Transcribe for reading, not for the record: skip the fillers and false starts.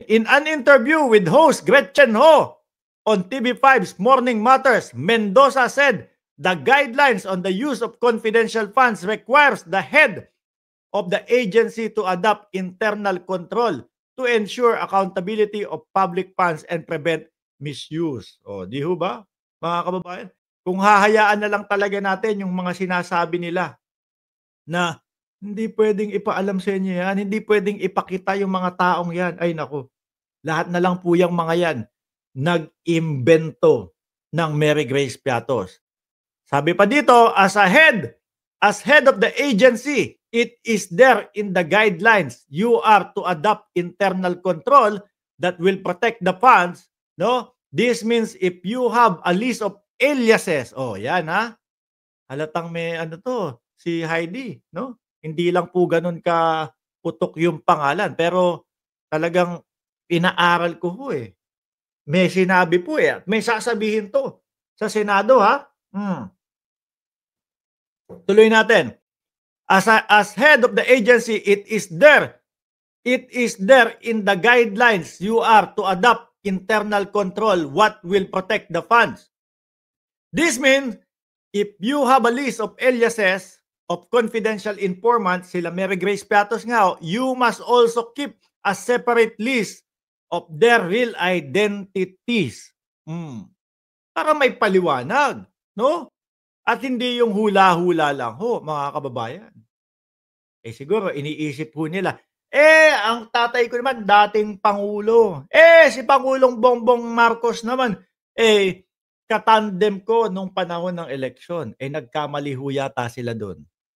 In an interview with host Gretchen Ho on TV5's Morning Matters, Mendoza said the guidelines on the use of confidential funds requires the head of the agency to adopt internal control to ensure accountability of public funds and prevent misuse. O, di ho ba, mga kababayan? Kung hahayaan na lang talaga natin yung mga sinasabi nila na hindi pwedeng ipaalam sa inyo yan, hindi pwedeng ipakita yung mga taong yan. Ay naku, lahat na lang po yung mga yan nag-imbento ng Mary Grace Piatos. Sabi pa dito, as head of the agency, it is there in the guidelines. You are to adopt internal control that will protect the funds. No? This means if you have a list of aliases, oh yan ha, halatang may ano to, si Heidi, no? Hindi lang po ganun ka putok yung pangalan, pero talagang inaaral ko ho eh. May sinabi po eh, may sasabihin to sa Senado ha. Tuloy natin. As head of the agency, it is there in the guidelines. You are to adopt internal control what will protect the funds. This means if you have a list of aliases of confidential informants, sila Mary Grace Piatos nga, you must also keep a separate list of their real identities. Para may paliwanag, no? At hindi yung hula-hula lang ho, mga kababayan. Eh siguro iniisip po nila, ang tatay ko naman dating Pangulo. Si Pangulong Bongbong Marcos naman, katandem ko nung panahon ng eleksyon. Nagkamali ho yata sila doon.